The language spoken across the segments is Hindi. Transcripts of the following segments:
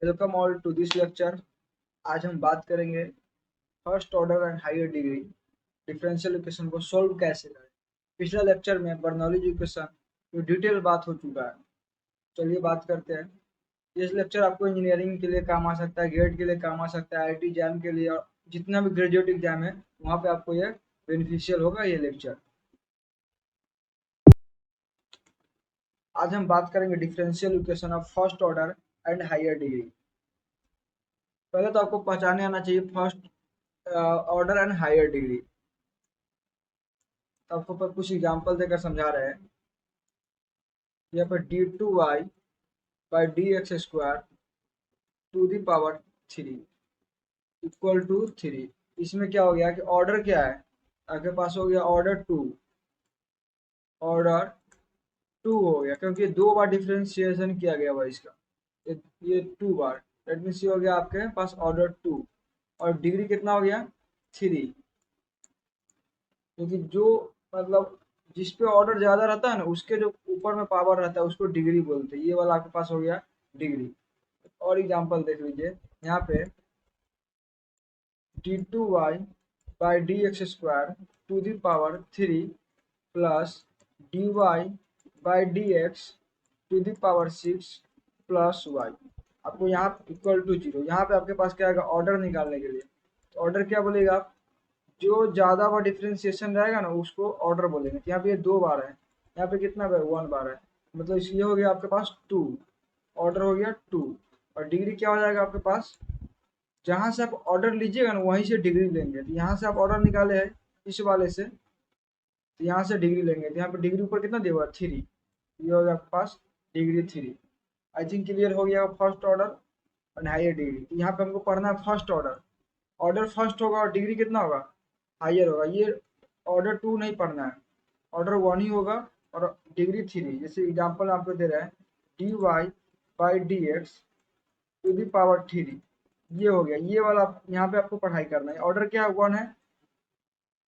Welcome all to this lecture. आज हम बात करेंगे first order and higher degree differential equation को सॉल्व कैसे करें। पिछला लेक्चर में बर्नौली इक्वेशन की डिटेल बात हो चुका है। चलिए बात करते हैं। ये लेक्चर आपको इंजीनियरिंग के लिए काम आ सकता है, गेट के लिए काम आ सकता है, आईटी एग्जाम के लिए, और जितना भी ग्रेजुएट एग्जाम है वहाँ पे आपको ये बेनिफिशियल होगा ये लेक्चर। आज हम बात करेंगे differential equation of first order and higher degree. पहले तो आपको पहचाने आना चाहिए first order and higher degree. आपको पर कुछ एग्जांपल देकर समझा रहे हैं। यहाँ पर d2y by D X square to the power 3 equal to 3। इसमें क्या हो गया कि ऑर्डर क्या है, आपके पास हो गया ऑर्डर टू हो गया, क्योंकि दो बार डिफ्रेंशिएशन किया गया हुआ इसका। ये 2 बार, दैट मीन्स ये हो गया आपके पास ऑर्डर 2। और डिग्री कितना हो गया 3, क्योंकि जो मतलब जिस पे ऑर्डर ज्यादा रहता है ना उसके जो ऊपर में पावर रहता है उसको डिग्री बोलते हैं। ये वाला आपके पास हो गया डिग्री। और एग्जांपल देख लीजिए यहाँ पे d2y by D X square to the power 3 plus dy by D x to the power 6 plus y। आपको यहाँ इक्वल टू 0, यहाँ पे आपके पास क्या आएगा ऑर्डर निकालने के लिए। तो ऑर्डर क्या बोलेगा, जो ज्यादा बार डिफ्रेंशिएशन रहेगा ना उसको ऑर्डर बोलेंगे। यहाँ पे ये 2 बार है, यहाँ पे कितना बार 1 बार है, मतलब इसलिए हो गया आपके पास 2, ऑर्डर हो गया 2। और डिग्री क्या हो जाएगा आपके पास, जहां से आप ऑर्डर लीजिएगा ना वहीं से डिग्री लेंगे। तो यहाँ से आप ऑर्डर निकाले हैं इस वाले से, तो यहाँ से डिग्री लेंगे। तो यहाँ पे डिग्री ऊपर कितना दिया हुआ 3, ये हो गया आपके पास डिग्री 3। आई थिंक क्लियर हो गया फर्स्ट ऑर्डर और हायर डिग्री। तो यहाँ पे हमको पढ़ना है फर्स्ट ऑर्डर। ऑर्डर फर्स्ट होगा और डिग्री कितना होगा हायर होगा। ये ऑर्डर 2 नहीं पढ़ना है, ऑर्डर 1 ही होगा और डिग्री 3। जैसे एग्जांपल आपको दे रहा है dy by D x to the power 3, ये हो गया। ये वाला यहाँ पे आपको पढ़ाई करना है। ऑर्डर क्या है 1 है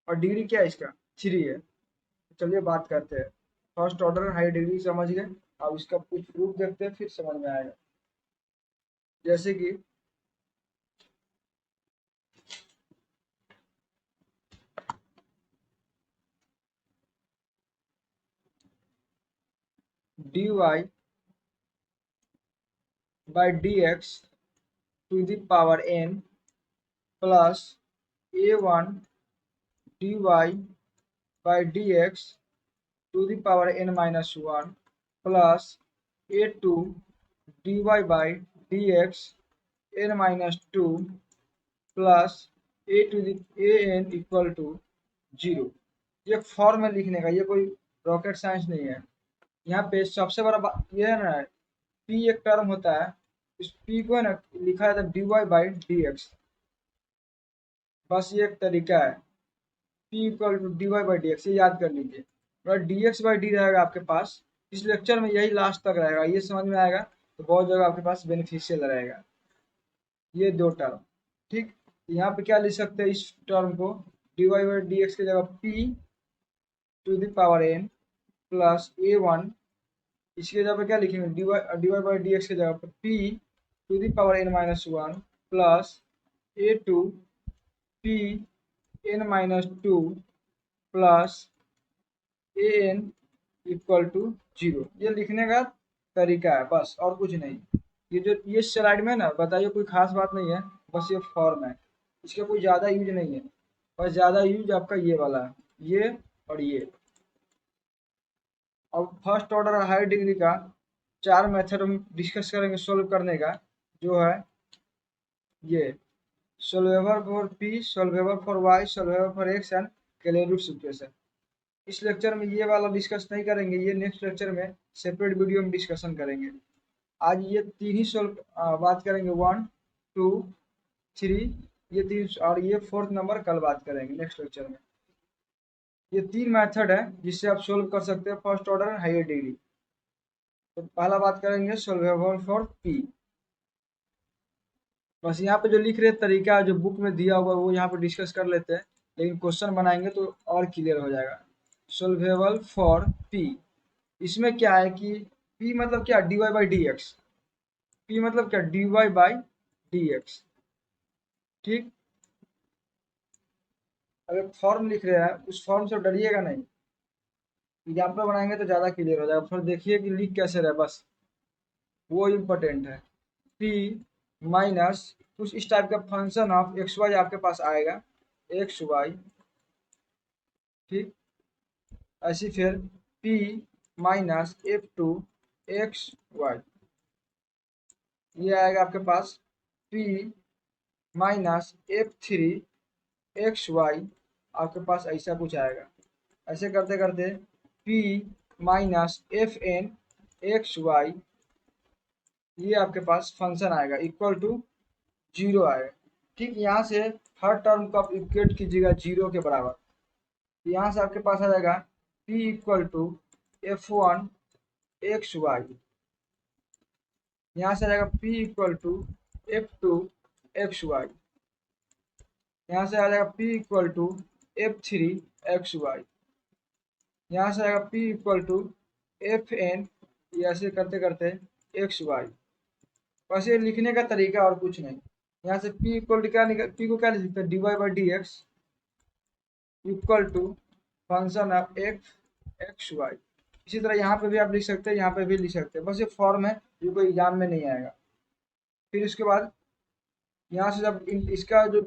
और डिग्री क्या है इसका 3 है। चलिए बात करते हैं। फर्स्ट ऑर्डर हाई डिग्री समझ गए, अब इसका कुछ प्रूफ देखते हैं फिर समझ में आएगा। जैसे कि dy by D x to the power n plus a1 dy by D x to the power n minus 1 plus a2 dy by D X n minus 2 plus A to the A N equal to 0। ये फॉर्म में लिखने का, ये कोई रॉकेट साइंस नहीं है। यहाँ पे सबसे बड़ा बात ये है ना, पी एक टर्म होता है, इस पी को है ना लिखा जाता है D Y by D X. बस ये एक तरीका है, P equal to D Y by D x, ये याद कर लीजिए। और डी एक्स बाई डी रहेगा आपके पास इस लेक्चर में, यही लास्ट तक रहेगा, ये समझ में आएगा तो बहुत जगह आपके पास बेनिफिशियल रहेगा ये दो टर्म। ठीक, यहाँ पे क्या लिख सकते हैं इस टर्म को, D Y by D X की जगह P to the power N plus A one, इसकी जगह पे क्या लिखेंगे D Y by D X की जगह पे P to the power N minus 1 plus A two P N minus 2 plus A N equal to 0। ये लिखने का तरीका है बस, और कुछ नहीं। ये जो ये स्लाइड में ना बताइए कोई खास बात नहीं है, बस ये फॉर्म है, इसका कोई ज़्यादा यूज नहीं है। बस ज़्यादा यूज आपका ये वाला है, ये और ये। अब फर्स्ट ऑर्डर हायर डिग्री का 4 मेथड हम डिस्कस करेंगे सोल्व करने का, जो है ये solvable for p, solvable for y, solvable for x and Clairaut's equation. इस लेक्चर में ये वाला डिस्कस नहीं करेंगे, ये नेक्स्ट लेक्चर में सेपरेट वीडियो में डिस्कशन करेंगे। आज ये 3 ही सोल्व बात करेंगे, 1 2 3, ये 3, और ये 4th नंबर कल बात करेंगे नेक्स्ट लेक्चर में। ये 3 मेथड है जिससे आप सोल्व कर सकते हैं first order and higher degree. तो पहला बात करेंगे सोल्वेबल फॉर पी। बस यहाँ पे जो लिख रहे तरीका जो बुक में दिया हुआ वो यहाँ पे डिस्कस कर लेते हैं, लेकिन क्वेश्चन बनाएंगे तो और क्लियर हो जाएगा। सोल्वेबल फॉर पी, इसमें क्या है कि पी मतलब क्या d Y by D x. p मतलब क्या, dy बाई dx। ठीक, अगर फॉर्म लिख रहे हैं उस फॉर्म से डरिएगा नहीं, एग्जाम्पल बनाएंगे तो ज़्यादा क्लियर हो जाएगा, फिर देखिए कि लिख कैसे रहे, बस वो इम्पोर्टेंट है। p माइनस कुछ इस टाइप का फंक्शन ऑफ एक्स वाई आपके पास आएगा, एक्स वाई। ठीक, ऐसी फिर p minus f2 x y, ये आएगा आपके पास p minus f3 x y, आपके पास ऐसा कुछ आएगा। ऐसे करते करते p minus f n x y, ये आपके पास फंक्शन आएगा इक्वल टू 0 आएगा। ठीक, यहाँ से हर टर्म को आप इक्वेट कीजिएगा 0 के बराबर, यहाँ से आपके पास आ जाएगा p equal to f1 x y, यहाँ से आ जाएगा p equal to f2 x y, यहाँ से आ जाएगा p equal to f3 x y, यहाँ से आएगा p equal to f n, ये ऐसे करते करते एक्स वाई। बस ये लिखने का तरीका और कुछ नहीं। यहाँ से p इक्वल टू क्या निकल, p को क्या लिख सकते हैं, dy by D x equal to function of x y. इसी तरह यहाँ पे भी आप लिख सकते हैं, यहाँ पे भी लिख सकते हैं, बस ये फॉर्म है जो कोई एग्जाम में नहीं आएगा। फिर उसके बाद यहाँ से जब इसका जो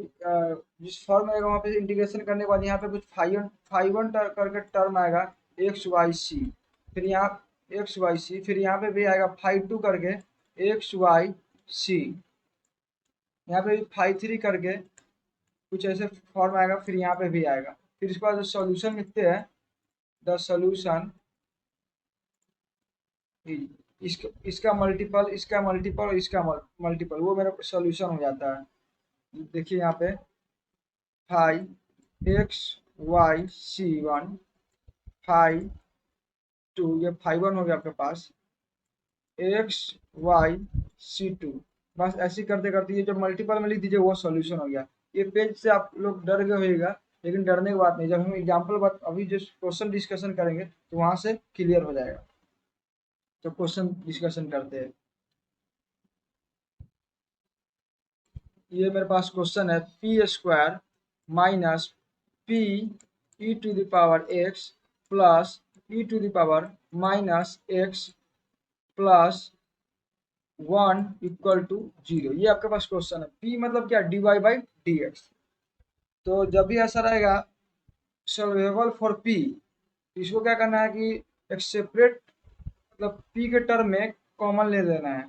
जिस फॉर्म आएगा वहाँ पे इंटीग्रेशन करने के बाद यहाँ पे कुछ फाइवन करके टर्म आएगा एक्स वाई सी, फिर यहाँ एक्स वाई सी, फिर यहाँ पे भी आएगा 5 2 करके एक्स वाई सी, यहाँ पे 5 3 करके कुछ ऐसे फॉर्म आएगा, फिर यहाँ पे भी आएगा। फिर इसके बाद जो सॉल्यूशन लिखते हैं, द सॉल्यूशन, इसका मल्टीपल, इसका मल्टीपल और इसका मल्टीपल, वो मेरा सॉल्यूशन हो जाता है। देखिए यहाँ पे 5 एक्स वाई सी 1 5 2, ये 5 1 हो गया आपके पास, एक्स वाई सी 2, बस ऐसे करते करते ये जो मल्टीपल में लिख दीजिए वो सॉल्यूशन हो गया। ये पेज से आप लोग डर गए होइएगा, लेकिन डरने की बात नहीं, जब हम एग्जाम्पल बात अभी जो क्वेश्चन डिस्कशन करेंगे तो वहां से क्लियर हो जाएगा। तो क्वेश्चन डिस्कशन करते हैं, ये मेरे पास क्वेश्चन है, p square minus p e to the power x plus e to the power minus x plus 1 equal to 0, ये आपके पास क्वेश्चन है। p मतलब क्या, dy बाई डी एक्स। तो जब भी ऐसा रहेगा सॉल्वेबल फॉर p, इसको क्या करना है कि एक सेपरेट, मतलब p के टर्म में कॉमन ले लेना है,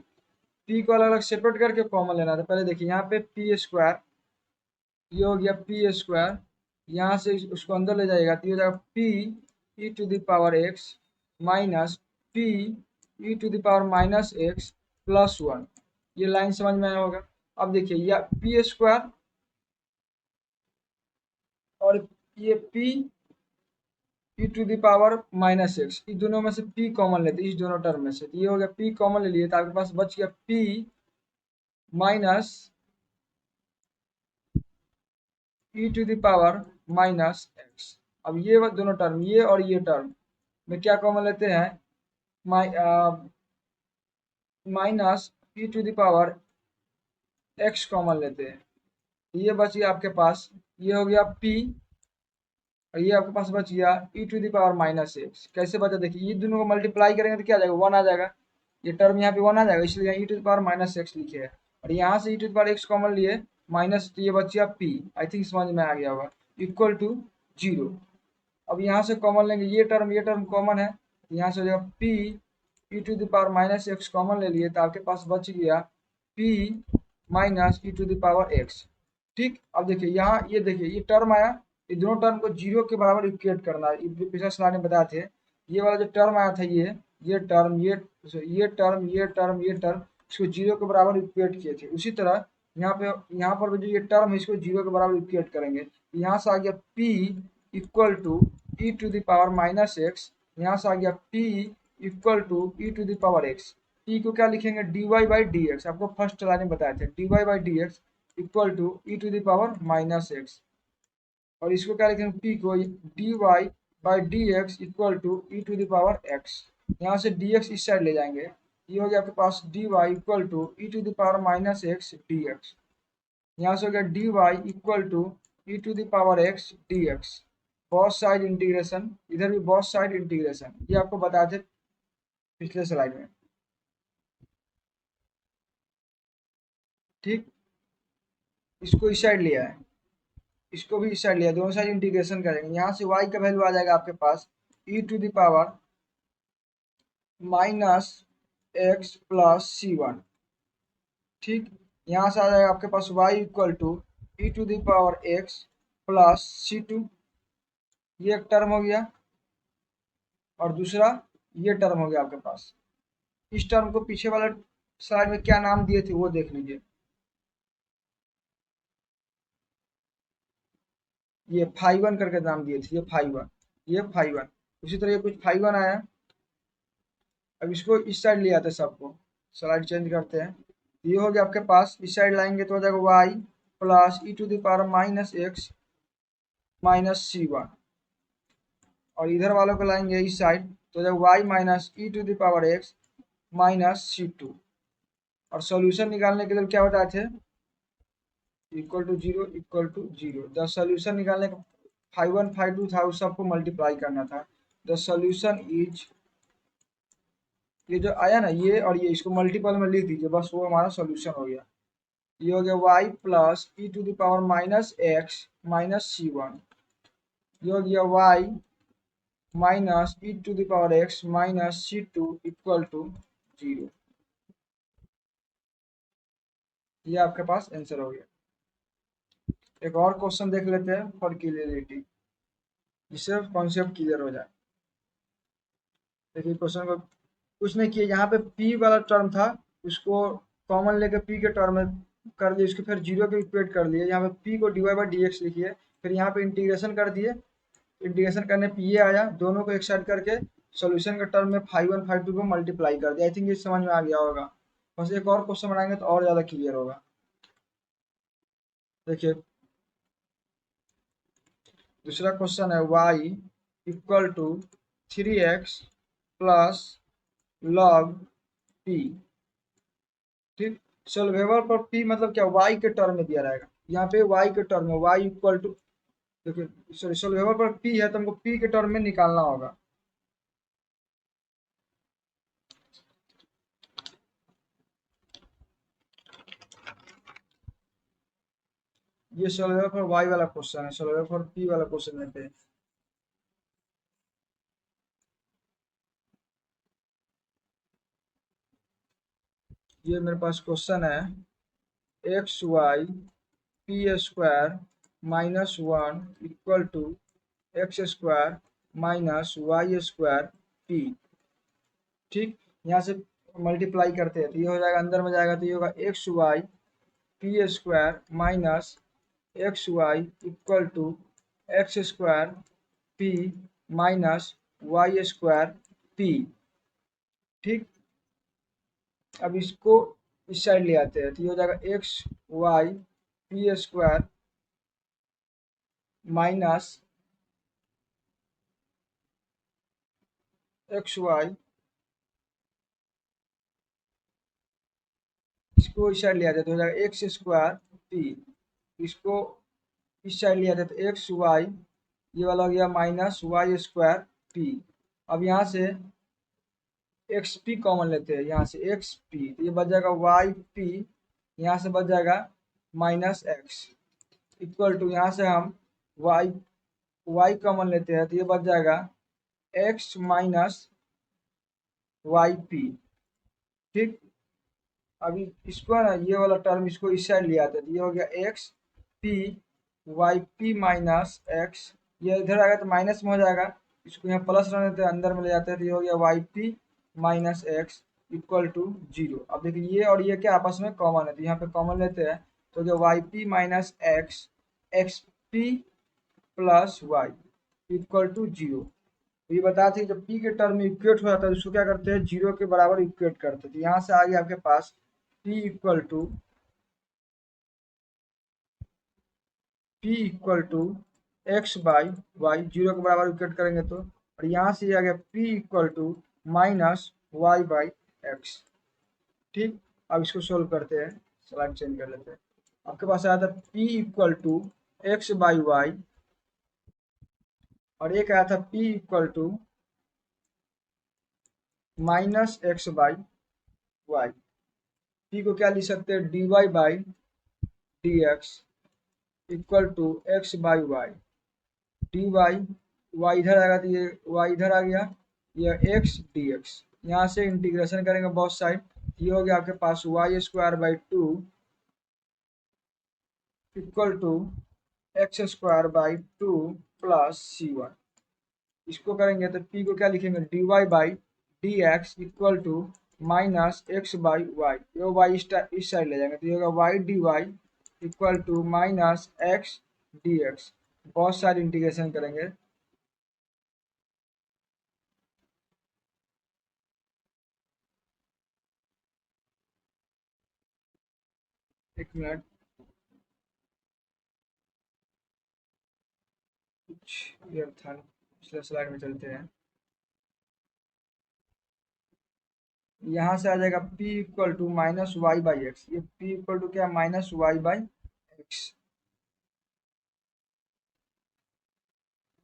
p को अलग अलग सेपरेट करके कॉमन लेना है। तो पहले देखिए यहाँ पे पी स्क्वायर, ये हो गया पी स्क्वायर, यहाँ से उसको अंदर ले जाएगा तो ये हो जाएगा p e to the power x minus p e to the power minus x plus 1, ये लाइन समझ में आया होगा। अब देखिए यह पी स्क्वायर और ये p e to the power minus x, इन दोनों में से p कॉमन लेते हैं, इस दोनों टर्म में से, तो ये हो गया p कॉमन ले लिए तो आपके पास बच गया p minus e to the power minus x. अब ये दोनों टर्म, ये और ये टर्म में क्या कॉमन लेते हैं, minus e to the power x common लेते हैं, ये बच गया आपके पास, ये हो गया p, और ये आपके पास बच गया e to the power minus x. कैसे बचा, देखिए ये दोनों को मल्टीप्लाई करेंगे तो क्या आ जाएगा, 1 आ जाएगा, ये टर्म यहाँ पे 1 आ जाएगा, इसलिए e to the power minus x लिखे है, और यहाँ से e to the power x common लिए माइनस, तो ये बच गया p, आई थिंक समझ में आ गया होगा, इक्वल टू 0। अब यहाँ से कॉमन लेंगे, ये टर्म कॉमन है, यहाँ से हो जाएगा p e to the power minus x common ले लिए तो आपके पास बच गया p minus e to the power x. ठीक, अब देखिए यहाँ, ये देखिए ये टर्म आया, ये दोनों टर्म को 0 के बराबर इक्वेट करना है, ये पिछला स्लाइड में बताए थे, ये वाला जो टर्म आया था, ये टर्म, ये टर्म, ये टर्म, ये टर्म, इसको 0 के बराबर इक्वेट किए थे। उसी तरह यहाँ पर भी जो ये टर्म है इसको 0 के बराबर इक्वेट करेंगे, यहाँ से आ गया p equal to e to the power minus x, यहाँ से आ गया p equal to e to the power x. p को क्या लिखेंगे, dy बाई डी एक्स, आपको फर्स्ट लाइन में बताए थे, dy by D x equal to e to the power minus x, और इसको क्या लिखेंगे, p को dy by D x equal to e to the power x, यहाँ से dx इस साइड ले जाएंगे ये हो गया आपके पास dy equal to e to the power minus x d x. यहाँ से हो गया dy equal to e to the power x d x. बहुत साइड इंटीग्रेशन, इधर भी बहुत साइड इंटीग्रेशन, ये आपको बताए थे पिछले स्लाइड में। ठीक, इसको इस साइड लिया है, इसको भी इस साइड लिया, दोनों साइड इंटीग्रेशन करेंगे। यहाँ से y का वैल्यू आ जाएगा आपके पास e to the power minus x plus c one. ठीक, यहाँ से आ जाएगा आपके पास y equal to e to the power x plus c two, ये एक टर्म हो गया, और दूसरा ये टर्म हो गया आपके पास। इस टर्म को पीछे वाले स्लाइड में क्या नाम दिए थे वो देख लीजिए, ये फाई वन करके नाम दिए थे, ये फाई वन, ये फाई वन। उसी तरह ये कुछ फाई वन आया। अब इसको इस साइड ले आते हैं, सबको स्लाइड चेंज करते हैं। ये हो गया आपके पास, इस साइड लाएंगे तो हो जाएगा y plus e to the power minus x minus c one, और इधर वालों को लाएंगे इस साइड तो हो जाएगा y minus e to the power x minus c two. और सॉल्यूशन निकालने के लिए क्या बताए थे, equal to zero equal to zero. The solution निकालने का फाइव वन फाइव टू था, उस सबको मल्टीप्लाई करना था। द सॉल्यूशन इज, ये जो आया ना ये और ये, इसको मल्टीपल में लिख दीजिए, बस वो हमारा सॉल्यूशन हो गया। ये हो गया y plus e to the power minus x minus c one. ये हो गया y minus e to the power x minus c two equal to zero. ये आपके पास आंसर हो गया। एक और क्वेश्चन देख लेते हैं फॉर क्लियरिटी, जिससे कॉन्सेप्ट क्लियर हो जाए। देखिए क्वेश्चन को कुछ नहीं किया, यहाँ पे p वाला टर्म था उसको कॉमन लेकर p के टर्म में कर दिए, उसको फिर जीरो के इक्वेट कर दिए। यहाँ पे p को dy बाई डी एक्स लिखिए, फिर यहाँ पे इंटीग्रेशन कर दिए, इंटीग्रेशन करने पे ये आया, दोनों को एक साइड करके सॉल्यूशन के टर्म में फाइव वन फाइव टू को मल्टीप्लाई कर दिया। आई थिंक ये समझ में आ गया होगा। बस एक और क्वेश्चन बनाएंगे तो और ज़्यादा क्लियर होगा। देखिए दूसरा क्वेश्चन है y equal to three x plus log p। ठीक, सॉल्वेबल पर p मतलब क्या, y के टर्म में दिया रहेगा। यहाँ पे y के टर्म में y इक्वल टू, देखिए सॉरी सॉल्वेबल पर p है तो हमको p के टर्म में निकालना होगा। ये सॉल्वेबल फॉर y वाला क्वेश्चन है, सॉल्वेबल फॉर p वाला क्वेश्चन लेते हैं। ये मेरे पास क्वेश्चन है, x y p square minus one equal to x square minus y square p. ठीक, यहाँ से मल्टीप्लाई करते हैं तो ये हो जाएगा, अंदर में जाएगा तो ये होगा x y p square minus x y equal to x square p minus y square p. ठीक, अब इसको इस साइड ले आते हैं तो ये हो जाएगा x y p square minus x y, इसको इस साइड ले आते तो हो जाएगा एक्स स्क्वायर पी। इसको इस साइड ले आते तो एक्स वाई, ये वाला हो गया माइनस वाई स्क्वायर पी। अब यहाँ से एक्स पी कॉमन लेते हैं, यहाँ से एक्स पी तो ये बच जाएगा वाई पी, यहाँ से बच जाएगा माइनस एक्स इक्वल टू, यहाँ से हम वाई वाई कॉमन लेते हैं तो ये बच जाएगा एक्स माइनस वाई पी। ठीक, अभी इसको है ना, ये वाला टर्म इसको इस साइड ले आते हैं तो ये हो गया x p y p minus x, ये इधर आएगा तो माइनस में हो जाएगा, इसको यहाँ प्लस रहने देते हैं, अंदर में ले जाते हैं तो ये हो गया y p minus x equal to zero. अब देखिए ये और ये क्या आपस में कॉमन है तो यहाँ पे कॉमन लेते हैं तो जो y p minus x x p plus y equal to zero. तो ये बताया था कि जब p के टर्म में इक्वेट हो जाता है तो उसको क्या करते हैं, जीरो के बराबर इक्वेट करते हैं। तो यहाँ से आ गया आपके पास p equal to x by y, zero के बराबर इक्वेट करेंगे तो, और यहाँ से आ गया p equal to minus y by x. ठीक, अब इसको सोल्व करते हैं, स्लाइड चेंज कर लेते हैं। आपके पास आया था p equal to x by y, और एक आया था p equal to minus x by y. p को क्या लिख सकते हैं, dy by dx equal to x by y, dy y इधर आएगा तो ये y इधर आ गया, ये x dx। यहाँ से इंटीग्रेशन करेंगे बोथ साइड, ये हो गया आपके पास y square by two equal to x square by two plus c1। इसको करेंगे तो p को क्या लिखेंगे, dy by dx equal to minus x by y, ये y इस साइड ले जाएंगे तो ये होगा y dy equal to minus x dx। बहुत सारी इंटीग्रेशन करेंगे, एक मिनट, कुछ ये था, पिछले स्लाइड में चलते हैं। यहाँ से आ जाएगा p equal to minus y by x, ये p इक्वल टू क्या, माइनस वाई बाई एक्स।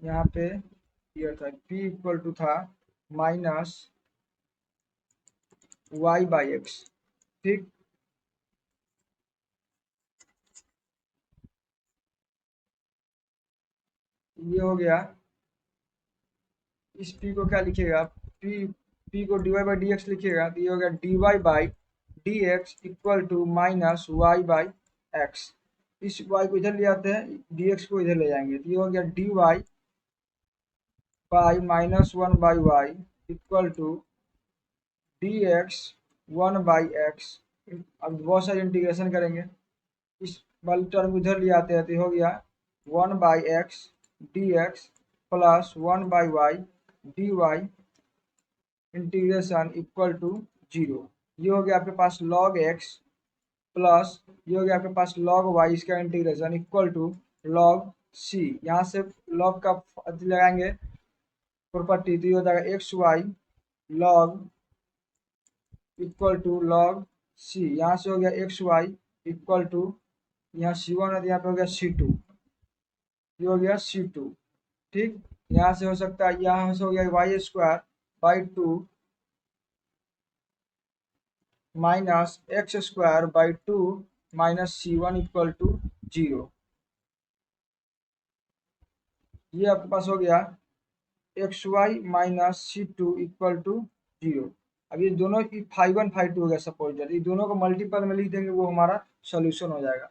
यहाँ पे ये था p इक्वल टू था माइनस वाई बाई एक्स। ठीक, ये हो गया। इस p को क्या लिखिएगा, p को dy बाई डी एक्स लिखिएगा तो ये हो गया dy by D x equal to minus y by x. इस y को इधर ले आते हैं, dx को इधर ले जाएंगे तो ये हो गया dy by minus one by y equal to d x one by x. अब बहुत सारी इंटीग्रेशन करेंगे, इस वाली टर्म को इधर ले आते हैं तो हो गया one by x d x plus one by y d y integration equal to zero. ये हो गया आपके पास लॉग एक्स प्लस ये हो गया आपके पास लॉग वाई, इसका integration equal to log c. यहाँ से लॉग का लगाएंगे प्रॉपर्टी तो ये हो जाएगा x y log equal to log c. यहाँ से हो गया एक्स वाई इक्वल टू, यहाँ c1 है तो यहाँ पे हो गया c2, ये हो गया c2। ठीक, यहाँ से हो सकता है, यहाँ से हो गया y square by two minus x square by two minus c1 equal to zero. ये आपके पास हो गया x y minus c2 equal to zero. अब ये दोनों की फाइव वन फाइव टू हो गया सपोज, ये दोनों को मल्टीपल में लिख देंगे, वो हमारा सोल्यूशन हो जाएगा।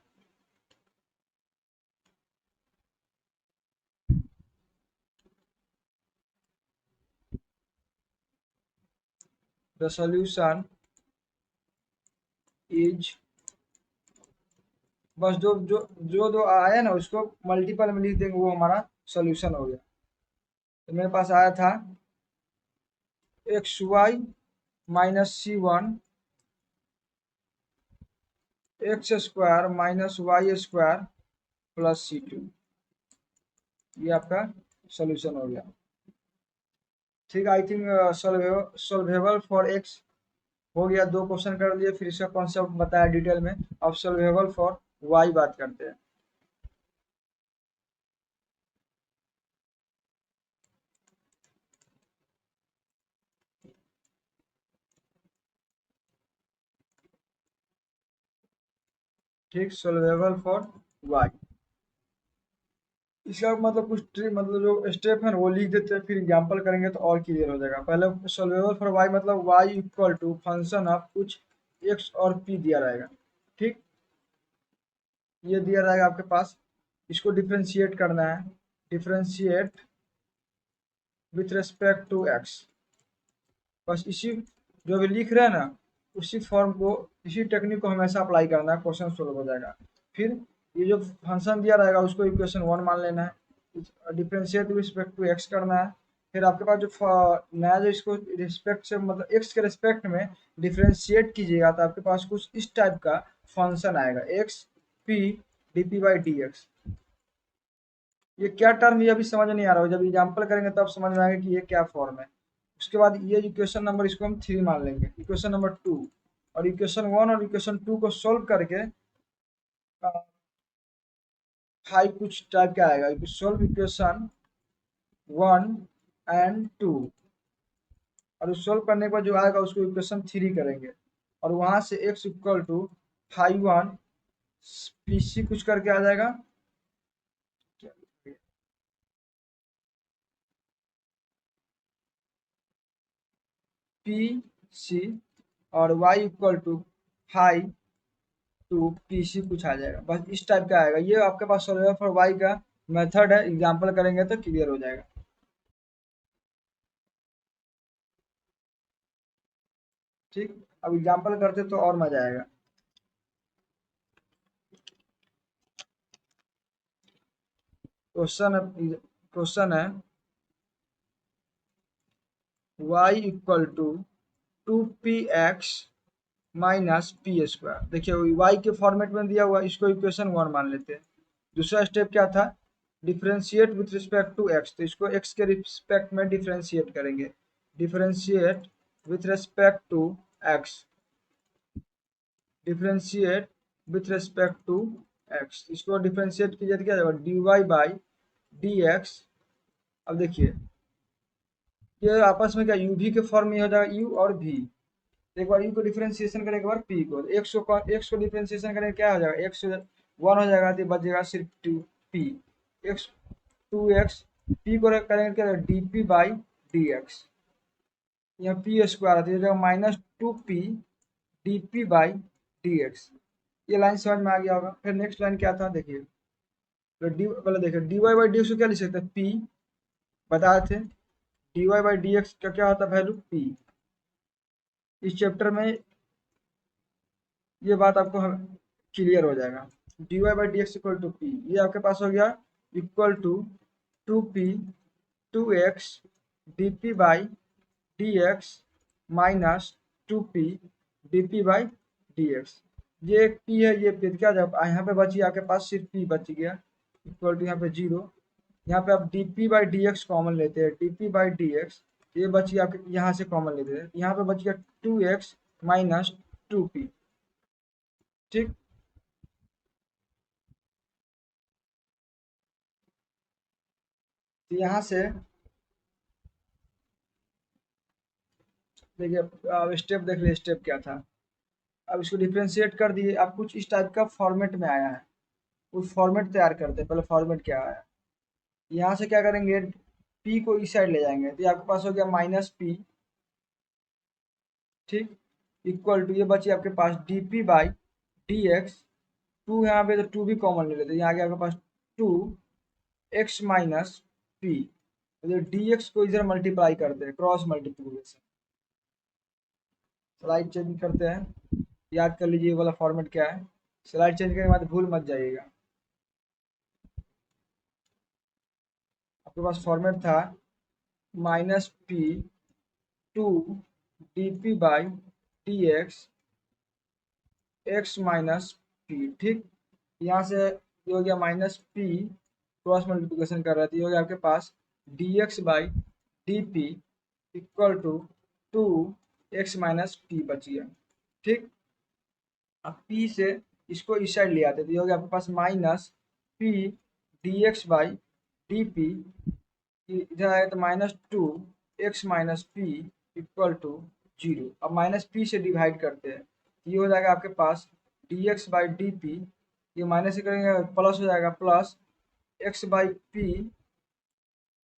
द सोल्यूशन इज, बस जो जो जो दो आया ना उसको मल्टीपल में लिख देंगे, वो हमारा सोल्यूशन हो गया। तो मेरे पास आया था x y minus c1 x square minus y square plus c2, ये आपका सोल्यूशन हो गया। ठीक, I think solvable for x हो गया, दो क्वेश्चन कर लिए, फिर इसका कॉन्सेप्ट बताया डिटेल में। अब सोल्वेबल फॉर वाई बात करते हैं। ठीक, सोल्वेबल फॉर वाई, इसका मतलब कुछ मतलब जो स्टेप है ना वो लिख देते हैं, फिर एग्जांपल करेंगे तो और क्लियर हो जाएगा। पहले सोल्वेबल फॉर वाई मतलब y equal to function of कुछ एक्स और पी दिया रहेगा। ठीक, ये दिया रहेगा आपके पास, इसको डिफ्रेंशिएट करना है, differentiate with respect to x. बस इसी जो भी लिख रहे हैं ना उसी फॉर्म को, इसी टेक्निक को हमेशा अप्लाई करना है, क्वेश्चन सोल्व हो जाएगा। फिर ये जो फंक्शन दिया रहेगा उसको इक्वेशन वन मान लेना है, differentiate with respect to x करना है। फिर आपके पास जो नया जो इसको रिस्पेक्ट से मतलब एक्स के रिस्पेक्ट में डिफ्रेंशिएट कीजिएगा तो आपके पास कुछ इस टाइप का फंक्शन आएगा, x P D p by D x. ये क्या टर्म, ये अभी समझ नहीं आ रहा है, जब एग्जाम्पल करेंगे तब समझ में आएगा कि ये क्या फॉर्म है। उसके बाद ये इक्वेशन नंबर, इसको हम थ्री मान लेंगे, इक्वेशन नंबर टू और इक्वेशन 1 और इक्वेशन 2 को सोल्व करके हाई कुछ टाइप का आएगा। सोल्व इक्वेशन 1 एंड 2 और उस सोल्व करने के बाद जो आएगा उसको इक्वेशन 3 करेंगे और वहां से x इक्वल टू हाई 1 पीसी कुछ करके आ जाएगा। पी सी और y इक्वल टू हाई टू पी सी कुछ आ जाएगा। बस इस टाइप का आएगा। ये आपके पास सॉल्वर फॉर y का मेथड है। एग्जांपल करेंगे तो क्लियर हो जाएगा। ठीक, अब एग्जांपल करते तो और मजा आएगा। क्वेश्चन है y equal to 2px minus p square. देखिए y के फॉर्मेट में दिया हुआ, इसको इक्वेशन 1 मान लेते हैं। दूसरा स्टेप क्या था, differentiate with respect to x, तो इसको x के रिस्पेक्ट में डिफरेंशिएट करेंगे। Differentiate with respect to x, differentiate with respect to x, इसको डिफरेंशिएट कीजिए तो क्या जाएगा, dy बाई dx। अब देखिए ये आपस में क्या u v के फॉर्म में हो जाएगा, u और v। एक बार u को डिफरेंशिएशन करें, एक बार p को, x को डिफरेंशिएशन करें क्या हो जाएगा, x 1 हो जाएगा तो बच जाएगा सिर्फ 2p, x 2x, p को करेंगे क्या, dp बाई dx, यहाँ p स्क्वायर आता है minus 2p dp by dx। ये लाइन समझ में आ गया होगा। फिर नेक्स्ट लाइन क्या था देखिए, तो डी पहले देखिए dy बाई dx को क्या लिख सकते हैं, p बताए थे। dy बाई dx का क्या होता है वैल्यू, p। इस चैप्टर में ये बात आपको क्लियर हो जाएगा। dy by D x equal to p, ये आपके पास हो गया equal to 2p 2x dp by dx minus 2p dp by dx। ये एक p है, ये p क्या जब यहाँ पे बची आपके पास सिर्फ p बच गया इक्वल टू यहाँ पे 0। यहाँ पे आप dp बाई dx कॉमन लेते हैं, dp बाई dx ये बची आपके यहाँ से कॉमन लेते हैं, यहाँ पे बच गया 2x माइनस 2p। ठीक, तो यहाँ से देखिए अब स्टेप देख लिए, स्टेप क्या था। अब इसको डिफ्रेंशिएट कर दिए, अब कुछ इस टाइप का फॉर्मेट में आया है, उस फॉर्मेट तैयार करते हैं। पहले फॉर्मेट क्या आया, यहाँ से क्या करेंगे, पी को इस साइड ले जाएंगे तो ये आपके पास हो गया माइनस पी। ठीक, इक्वल टू ये बची आपके पास d p by D x, टू यहाँ पे तो टू भी कॉमन ले लेते, यहाँ आ गया आपके पास 2x माइनस पी, तो डी एक्स को इधर मल्टीप्लाई करते हैं, क्रॉस मल्टीप्लीकेशन। स्लाइड चेंज करते हैं, याद कर लीजिए ये वाला फॉर्मेट क्या है। स्लाइड चेंज करने के बाद भूल मत जाइएगा। आपके पास फॉर्मेट था minus P 2 dp by D x x minus p. ठीक, यहाँ से ये हो गया माइनस पी, क्रॉस मल्टीप्लिकेशन कर रहा था, ये हो गया आपके पास d x by d p equal to 2x minus p बच गया। ठीक, अब p से इसको इस साइड ले आते तो ये हो गया आपके पास minus p d x by d p, इधर आया तो minus 2x minus p equal to 0। अब माइनस पी से डिवाइड करते हैं, ये हो जाएगा आपके पास d x by d p, ये माइनस से करेंगे प्लस हो जाएगा, plus x by p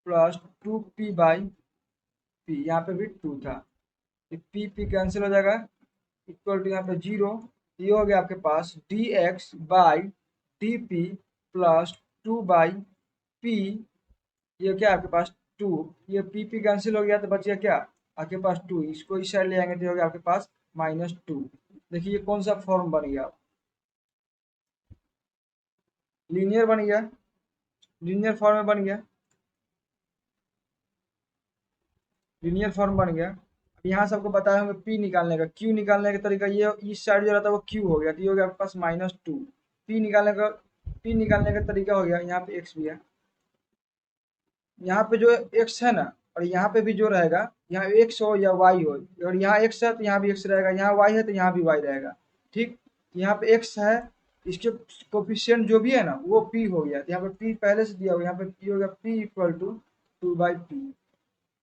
plus 2p by p, यहाँ पे भी 2 था, पी पी कैंसिल हो जाएगा इक्वल टू यहाँ पे 0। ये हो गया आपके पास d x by d p plus 2 by p, ये क्या आपके पास 2, ये पी पी कैंसिल हो गया तो बच गया क्या आपके पास 2, इसको इस साइड ले आएंगे तो हो गया आपके पास -2। देखिए ये कौन सा फॉर्म बन गया, लीनियर बन गया, लीनियर फॉर्म में बन गया, लीनियर फॉर्म बन गया। यहाँ सबको बताया होंगे पी निकालने का, क्यू निकालने का तरीका, ये इस साइड जो रहता है वो क्यू हो गया, तो ये हो गया आपके पास -2। पी निकालने का तरीका हो गया, यहाँ पे एक्स भी है, यहाँ पे जो एक्स है ना और यहाँ पे भी जो रहेगा यहाँ एक्स हो या वाई हो, और यहाँ एक्स है तो यहाँ भी एक्स रहेगा, यहाँ वाई है तो यहाँ भी वाई रहेगा। ठीक, यहाँ पे एक्स है, इसके कोफिशिएंट जो भी है ना वो पी हो गया, तो यहाँ पे पी पहले से दिया हुआ, यहाँ पे पी हो गया P equal to 2/p।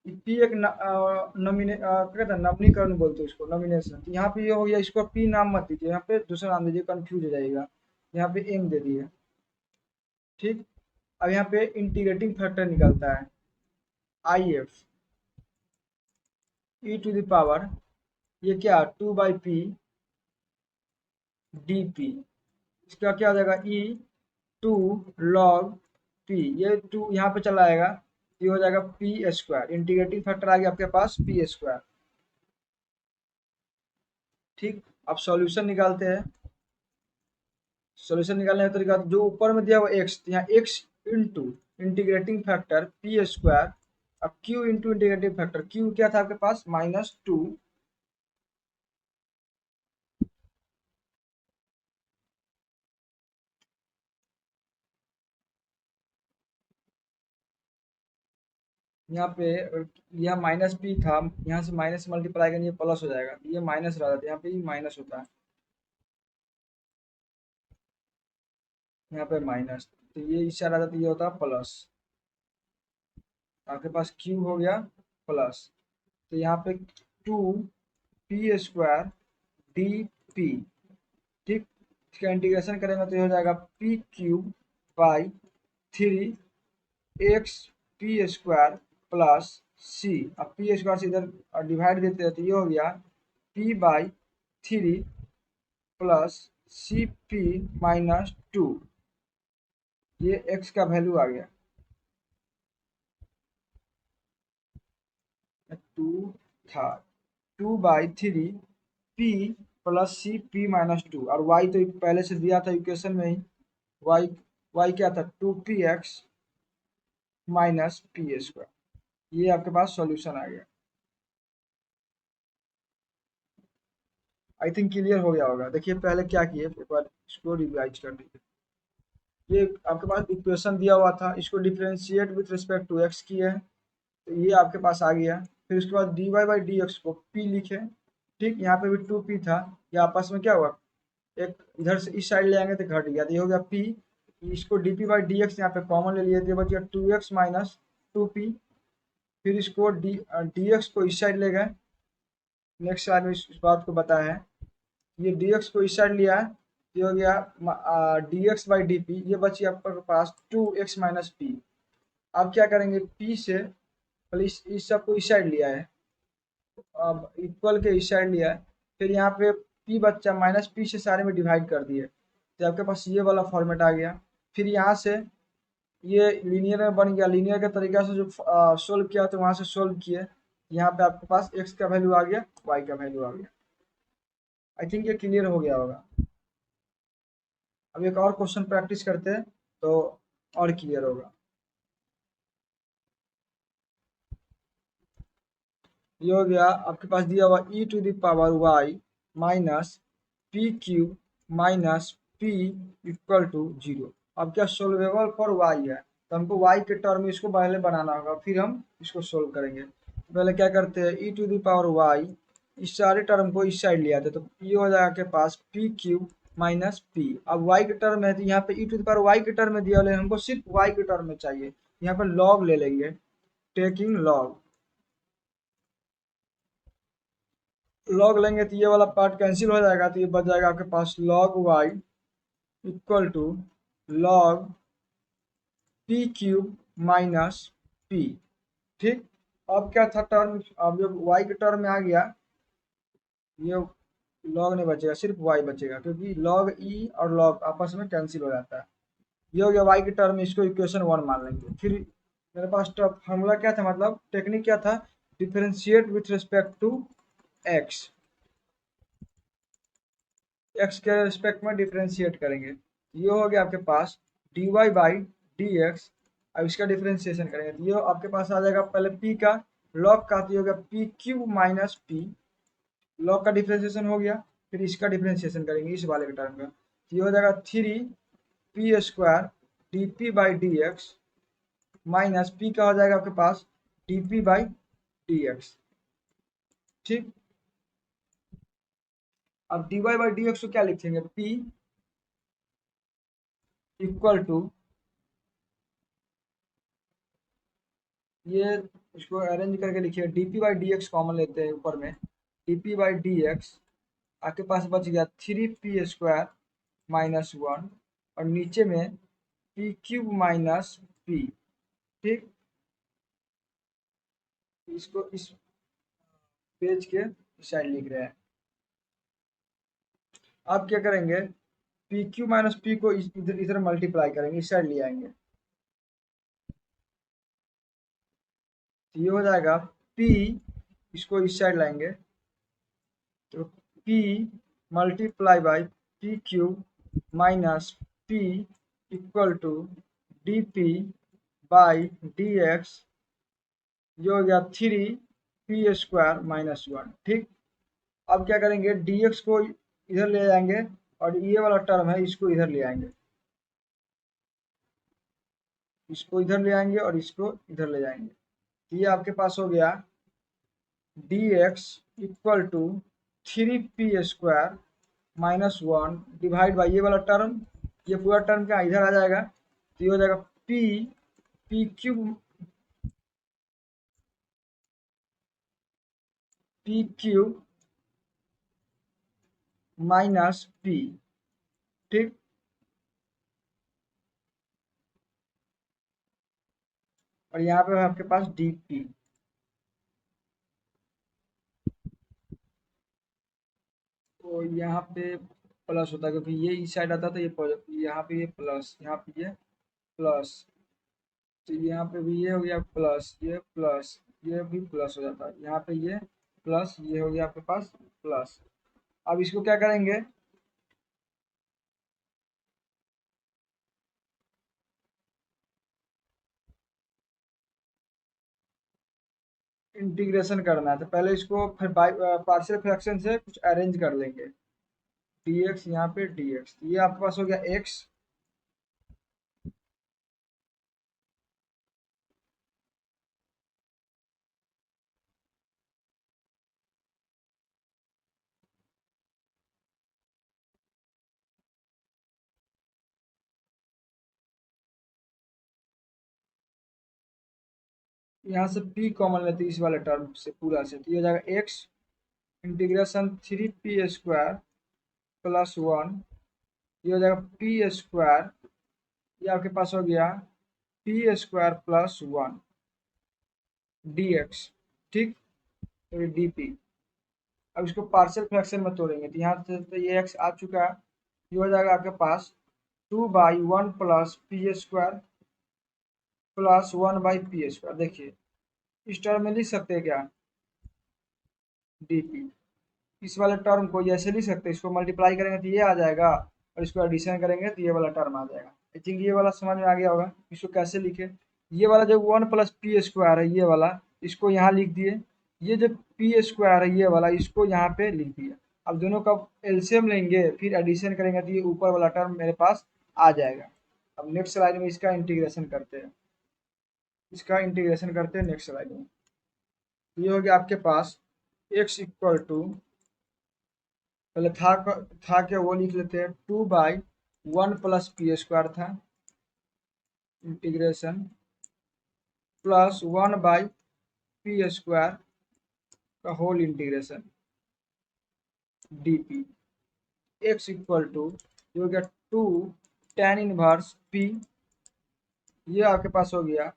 P एक क्या कहते हैं, नवीनीकरण बोलते हैं उसको, नॉमिनेशन। तो यहाँ पे ये हो गया, इसको पी नाम मत दीजिए, यहाँ पे दूसरा नाम दीजिए, कंफ्यूज हो जाएगा। यहाँ पे एम दे दिए। ठीक, अब यहाँ पे इंटीग्रेटिंग फैक्टर निकलता है I F e to the power, ये क्या 2/p डी पी, इसका क्या हो जाएगा ई 2 log p, ये 2 यहाँ पे चला आएगा, ये हो जाएगा पी स्क्वायर, इंटीग्रेटिंग फैक्टर आ गया आपके पास पी स्क्वायर। ठीक, अब सॉल्यूशन निकालते हैं। सॉल्यूशन निकालने का तरीका, जो ऊपर में दिया हुआ एक्स, यहाँ x into integrating factor p square, अब q into integrating factor, q क्या था आपके पास -2, यहाँ पे यह माइनस पी था, यहाँ से माइनस मल्टीप्लाई करेंगे प्लस हो जाएगा, ये माइनस रहा था, यहाँ पे ही माइनस होता है, यहाँ पे माइनस, तो ये इशारा रहता है, ये होता है प्लस, आपके पास क्यू हो गया प्लस, तो यहाँ पे 2p² डी पी। ठीक, इसका इंटीग्रेशन करेंगे तो ये हो जाएगा p³ / 3 x p² प्लस सी, अब p² से इधर डिवाइड देते हैं तो ये हो गया p/3 प्लस cp-2, ये x का वैल्यू आ गया 2 था, 2/3 p प्लस cp-2, और y तो पहले से दिया था इक्वेशन में ही, y क्या था 2px माइनस p², ये आपके पास सॉल्यूशन आ गया। आई थिंक क्लियर हो गया होगा। देखिए पहले क्या किए, एक बार इसको रिवाइज कर लीजिए। ये आपके पास इक्वेशन दिया हुआ था, इसको differentiate with respect to x किए हैं, तो ये आपके पास आ गया। फिर उसके बाद dy/dx को p लिखे। ठीक, यहाँ पे भी 2p था, ये आपस में क्या हुआ, एक इधर से इस साइड ले आएंगे तो घट गया, तो ये हो गया p, इसको dp/dx यहाँ पे कॉमन ले लिए थे, बच गया 2x माइनस 2p। फिर इसको dx को इस साइड ले गए, नेक्स्ट स्लाइड में इस बात को बताया है, ये dx को इस साइड लिया है, ये हो गया dx/dp, ये बची आपके पास 2x माइनस p। अब क्या करेंगे, p से पहले इस सबको इस साइड लिया है, अब इक्वल के इस साइड लिया है, फिर यहाँ पे p बच्चा माइनस p से सारे में डिवाइड कर दिए, तो आपके पास ये वाला फॉर्मेट आ गया। फिर यहाँ से ये लीनियर में बन गया, लीनियर के तरीका से जो सोल्व किया तो वहां से सोल्व किए, यहाँ पे आपके पास x का वैल्यू आ गया, y का वैल्यू आ गया। आई थिंक ये क्लियर हो गया होगा। अब एक और क्वेश्चन प्रैक्टिस करते हैं तो और क्लियर होगा। ये हो गया आपके पास दिया हुआ e⁻y minus pq minus p equal to 0। अब क्या सोल्वेबल फॉर y है, तो हमको y के टर्म में इसको पहले बनाना होगा, फिर हम इसको सोल्व करेंगे। पहले क्या करते हैं, e⁻y, इस सारे टर्म को इस साइड ले आते, तो ये हो जाएगा आपके पास pq माइनस p। अब y के टर्म है तो यहाँ पे e⁻y के टर्म में दिया हुआ, हमको सिर्फ y के टर्म में चाहिए, यहाँ पे log ले लेंगे, टेकिंग log लेंगे तो ये वाला पार्ट कैंसिल हो जाएगा, तो ये बच जाएगा आपके पास log y equal to log p³ minus p। ठीक, अब क्या था टर्म, अब जब y के टर्म में आ गया, ये log नहीं बचेगा, सिर्फ y बचेगा, क्योंकि log e और log आपस में कैंसिल हो जाता है। ये हो गया y के टर्म में, इसको इक्वेशन 1 मान लेंगे। फिर मेरे पास फॉर्मूला क्या था, मतलब टेक्निक क्या था, differentiate with respect to x, x के रिस्पेक्ट में डिफरेंशिएट करेंगे, ये हो गया आपके पास dy/dx। अब इसका डिफरेंशिएशन करेंगे तो ये आपके पास आ जाएगा, पहले p का log का, तो ये हो गया pq माइनस p, log का डिफरेंशिएशन हो गया, फिर इसका डिफरेंशिएशन करेंगे इस वाले के टर्म का, तो ये हो जाएगा 3p² dp/dx माइनस p का हो जाएगा आपके पास dp/dx। ठीक। अब dy बाई डी एक्स को क्या लिखेंगे, p इक्वल टू, ये इसको अरेंज करके लिखिए, dp by D x common लेते हैं ऊपर में, dp बाई डी एक्स आपके पास बच गया 3p² -1 और नीचे में p क्यूब माइनस p। ठीक, इसको इस पेज के साइड लिख रहे हैं। अब क्या करेंगे, पी क्यू माइनस पी को इधर इधर मल्टीप्लाई करेंगे, इस साइड ले आएंगे, तो ये हो जाएगा P, इसको इस साइड लाएंगे तो P multiply by p cube minus P equal to d p by D x, ये हो गया 3p² -1। ठीक, अब क्या करेंगे, dx को इधर ले जाएंगे और ये वाला टर्म है इसको इधर ले आएंगे, इसको इधर ले आएंगे और इसको इधर ले जाएंगे, तो ये आपके पास हो गया dx equal to 3p² -1 divide by ये वाला टर्म, ये पूरा टर्म क्या इधर आ जाएगा, तो ये हो जाएगा p क्यूब माइनस p। ठीक, और यहाँ पे है आपके पास dp, तो यहाँ पे प्लस होता है क्योंकि ये इस साइड आता है, तो ये यहाँ पे ये प्लस, यहाँ पे ये प्लस, तो यहाँ पे भी ये हो गया प्लस, ये प्लस, ये भी प्लस हो जाता है, यहाँ पे ये प्लस, ये हो गया आपके पास प्लस। अब इसको क्या करेंगे, इंटीग्रेशन करना है, तो पहले इसको फिर बाई पार्शियल फ्रैक्शन से कुछ अरेंज कर लेंगे, dx यहाँ पे dx, ये आपके पास हो गया x, यहाँ से p कॉमन लेते हैं इस वाले टर्म से पूरा से, तो ये हो जाएगा x इंटीग्रेशन 3p² +1, ये हो जाएगा p², ये आपके पास हो गया p² +1 dx। ठीक, तो ये dp, अब इसको पार्शियल फ्रैक्शन में तोड़ेंगे, तो यहाँ से तो ये x आ चुका है, ये हो जाएगा आपके पास 2/1 + p² +1/p²। देखिए इस टर्म में लिख सकते हैं क्या, dp, इस वाले टर्म को ऐसे लिख सकते हैं, इसको मल्टीप्लाई करेंगे तो ये आ जाएगा और इसको एडिशन करेंगे तो ये वाला टर्म आ जाएगा। आई थिंक ये वाला समझ में आ गया होगा, इसको कैसे लिखे, ये वाला जो 1 + p² है ये वाला, इसको यहाँ लिख दिए, ये जो p² है ये वाला, इसको यहाँ पे लिख दिया। अब दोनों का एलसीएम लेंगे फिर एडिशन करेंगे तो ये ऊपर वाला टर्म मेरे पास आ जाएगा। अब नेक्स्ट स्लाइड में इसका इंटीग्रेशन करते हैं, नेक्स्ट स्लाइड में। ये हो गया आपके पास x इक्वल टू, पहले था क्या वो लिख लेते हैं, 2/1 + p² था, इंटीग्रेशन +1/p² का whole integration dp, x equal to, ये हो गया 2 tan इनवर्स p, ये आपके पास हो गया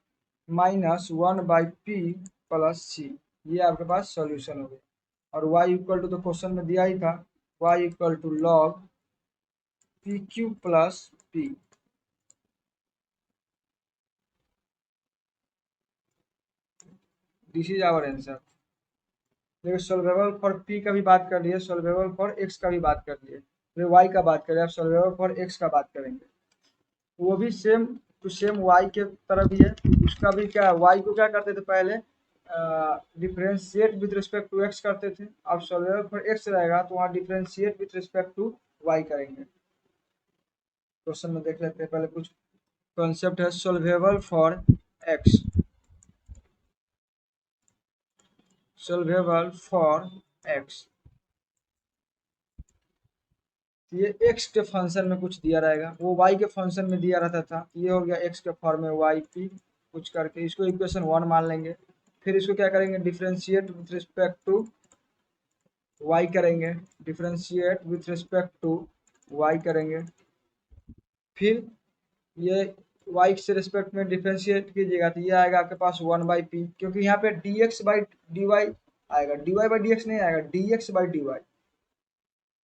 -1/p + c, ये आपके पास सॉल्यूशन हो गया। और y इक्वल टू तो क्वेश्चन में दिया ही था, y equal to log pq + p, this is our answer. देखिए सॉल्वेबल फॉर p का भी बात कर लिए, सॉल्वेबल फॉर x का भी बात कर लिए, फिर y का बात करें, अब सॉल्वेबल फॉर x का बात करेंगे, वो भी सेम टू सेम y के तरह भी है, उसका भी क्या, y को क्या करते थे पहले, differentiate with respect to x करते थे, अब सॉल्वेबल फॉर x रहेगा तो वहाँ differentiate with respect to y करेंगे। क्वेश्चन में देख लेते हैं, पहले कुछ कॉन्सेप्ट है, solvable for x, solvable for x। ये x के फंक्शन में कुछ दिया रहेगा, वो y के फंक्शन में दिया रहता था। ये हो गया x के फॉर्म में y p कुछ करके, इसको इक्वेशन 1 मान लेंगे। फिर इसको क्या करेंगे, differentiate with respect to y करेंगे, differentiate with respect to y करेंगे। फिर ये y से रिस्पेक्ट में डिफरेंशिएट कीजिएगा तो ये आएगा आपके पास 1/p, क्योंकि यहाँ पे dx/dy आएगा, dy/dx नहीं आएगा, dx/dy।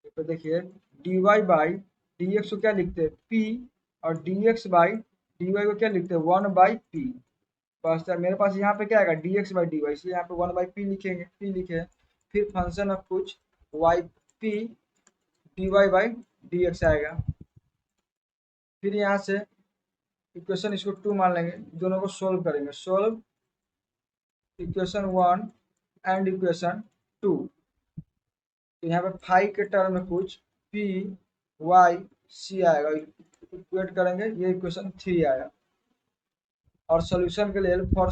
तो देखिए dy/dx को क्या लिखते हैं p, और dx/dy को क्या लिखते हैं 1/p। बस मेरे पास यहाँ पे क्या आएगा dx/dy, इसलिए यहाँ पे 1/p लिखेंगे, p लिखे। फिर फंक्शन ऑफ कुछ yp dy/dx आएगा। फिर यहाँ से इक्वेशन इसको 2 मान लेंगे, दोनों को सोल्व करेंगे, सोल्व इक्वेशन 1 एंड इक्वेशन 2। तो यहाँ पे फाइव के टर्म में कुछ पी वाई सी आएगा, इक्वेट करेंगे, ये इक्वेशन 3 आया। और सॉल्यूशन के लिए for